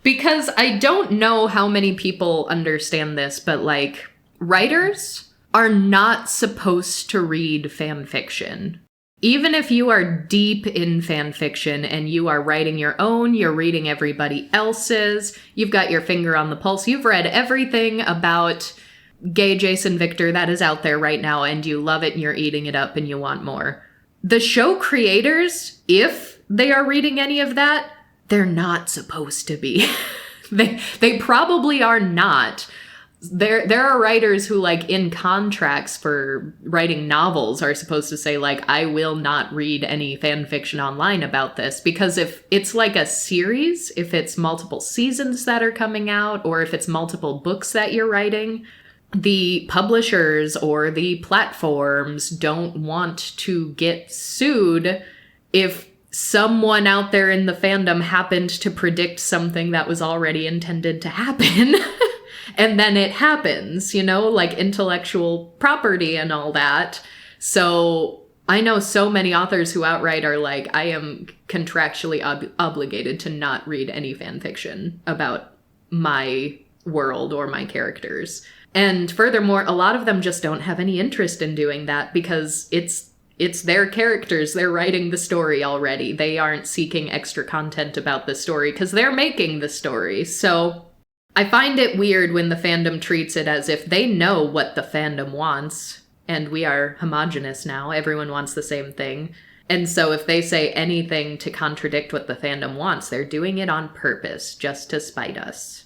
Because I don't know how many people understand this, but like, writers are not supposed to read fan fiction. Even if you are deep in fan fiction and you are writing your own, you're reading everybody else's, you've got your finger on the pulse, you've read everything about gay Jason Viktor that is out there right now, and you love it and you're eating it up and you want more. The show creators, if they are reading any of that, they're not supposed to be. They probably are not. There are writers who, like, in contracts for writing novels are supposed to say, like, I will not read any fan fiction online about this, because if it's like a series, if it's multiple seasons that are coming out, or if it's multiple books that you're writing, the publishers or the platforms don't want to get sued if someone out there in the fandom happened to predict something that was already intended to happen. And then it happens, you know, like intellectual property and all that. So I know so many authors who outright are like, I am contractually obligated to not read any fan fiction about my world or my characters. And furthermore, a lot of them just don't have any interest in doing that because it's their characters. They're writing the story already. They aren't seeking extra content about the story because they're making the story. So I find it weird when the fandom treats it as if they know what the fandom wants, and we are homogenous now. Everyone wants the same thing. And so if they say anything to contradict what the fandom wants, they're doing it on purpose, just to spite us.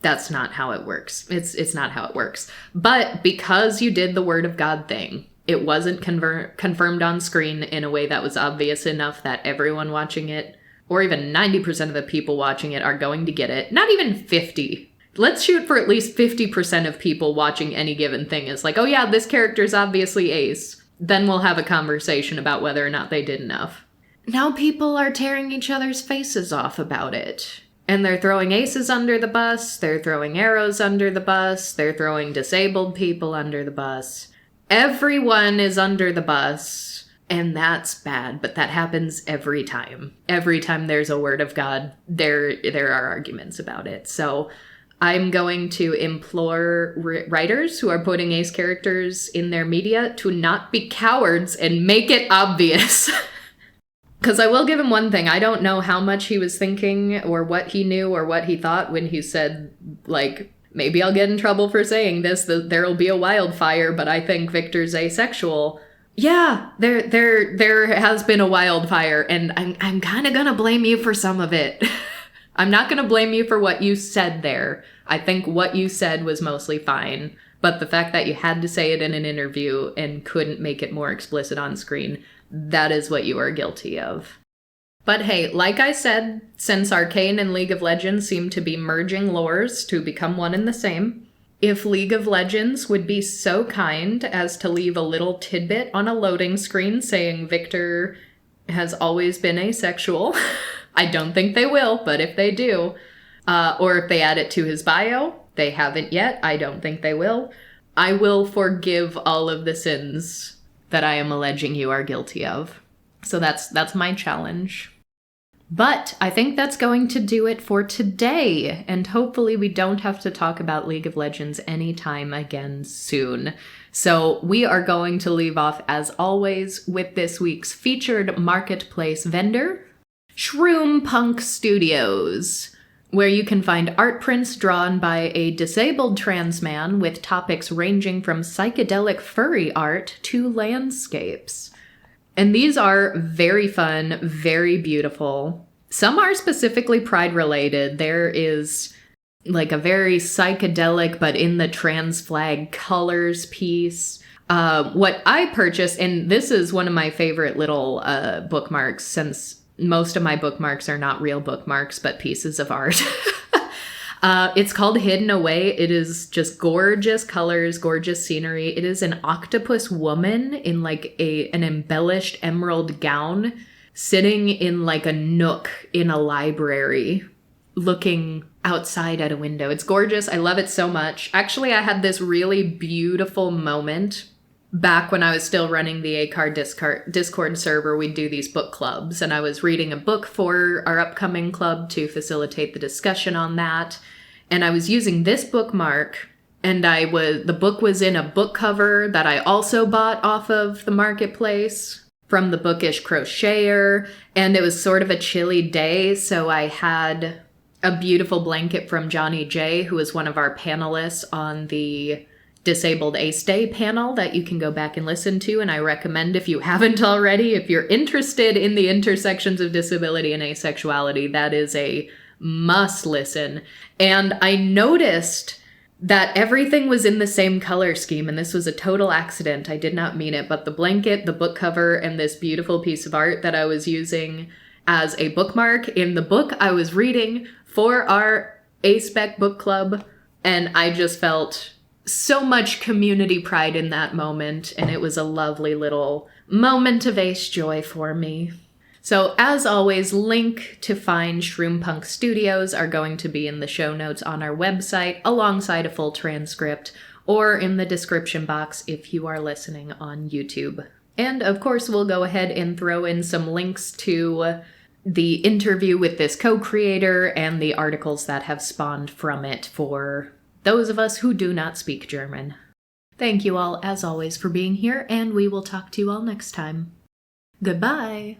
That's not how it works. It's not how it works. But because you did the Word of God thing, it wasn't confirmed on screen in a way that was obvious enough that everyone watching it, or even 90% of the people watching it, are going to get it. Not even 50. Let's shoot for at least 50% of people watching any given thing is like, oh yeah, this character's obviously ace. Then we'll have a conversation about whether or not they did enough. Now people are tearing each other's faces off about it. And they're throwing aces under the bus, they're throwing arrows under the bus, they're throwing disabled people under the bus. Everyone is under the bus, and that's bad, but that happens every time. Every time there's a Word of God, there are arguments about it. So I'm going to implore writers who are putting ace characters in their media to not be cowards and make it obvious. Because I will give him one thing. I don't know how much he was thinking or what he knew or what he thought when he said, like, maybe I'll get in trouble for saying this, there'll be a wildfire, but I think Viktor's asexual. Yeah, there has been a wildfire, and I'm kind of going to blame you for some of it. I'm not going to blame you for what you said there. I think what you said was mostly fine, but the fact that you had to say it in an interview and couldn't make it more explicit on screen, that is what you are guilty of. But hey, like I said, since Arcane and League of Legends seem to be merging lores to become one and the same, if League of Legends would be so kind as to leave a little tidbit on a loading screen saying Viktor has always been asexual, I don't think they will, but if they do, or if they add it to his bio, they haven't yet, I don't think they will, I will forgive all of the sins that I am alleging you are guilty of. So that's my challenge. But I think that's going to do it for today, and hopefully we don't have to talk about League of Legends anytime again soon. So we are going to leave off, as always, with this week's featured marketplace vendor, Shroom Punk Studios, where you can find art prints drawn by a disabled trans man with topics ranging from psychedelic furry art to landscapes. And these are very fun, very beautiful. Some are specifically Pride-related. There is like a very psychedelic, but in the trans flag colors piece. What I purchased, and this is one of my favorite little bookmarks, since most of my bookmarks are not real bookmarks, but pieces of art. It's called Hidden Away. It is just gorgeous colors, gorgeous scenery. It is an octopus woman in like an embellished emerald gown sitting in like a nook in a library looking outside at a window. It's gorgeous. I love it so much. Actually, I had this really beautiful moment back when I was still running the Discord server, we'd do these book clubs, and I was reading a book for our upcoming club to facilitate the discussion on that. And I was using this bookmark, and the book was in a book cover that I also bought off of the marketplace from the Bookish Crocheter, and it was sort of a chilly day, so I had a beautiful blanket from Johnny J, who was one of our panelists on the Disabled Ace Day panel that you can go back and listen to, and I recommend, if you haven't already, if you're interested in the intersections of disability and asexuality, that is a must listen. And I noticed that everything was in the same color scheme, and this was a total accident. I did not mean it, but the blanket, the book cover, and this beautiful piece of art that I was using as a bookmark in the book I was reading for our A-Spec book club, and I just felt so much community pride in that moment, and it was a lovely little moment of ace joy for me. So, as always, link to find Shroom Punk Studios are going to be in the show notes on our website, alongside a full transcript, or in the description box if you are listening on YouTube. And, of course, we'll go ahead and throw in some links to the interview with this co-creator and the articles that have spawned from it for those of us who do not speak German. Thank you all, as always, for being here, and we will talk to you all next time. Goodbye!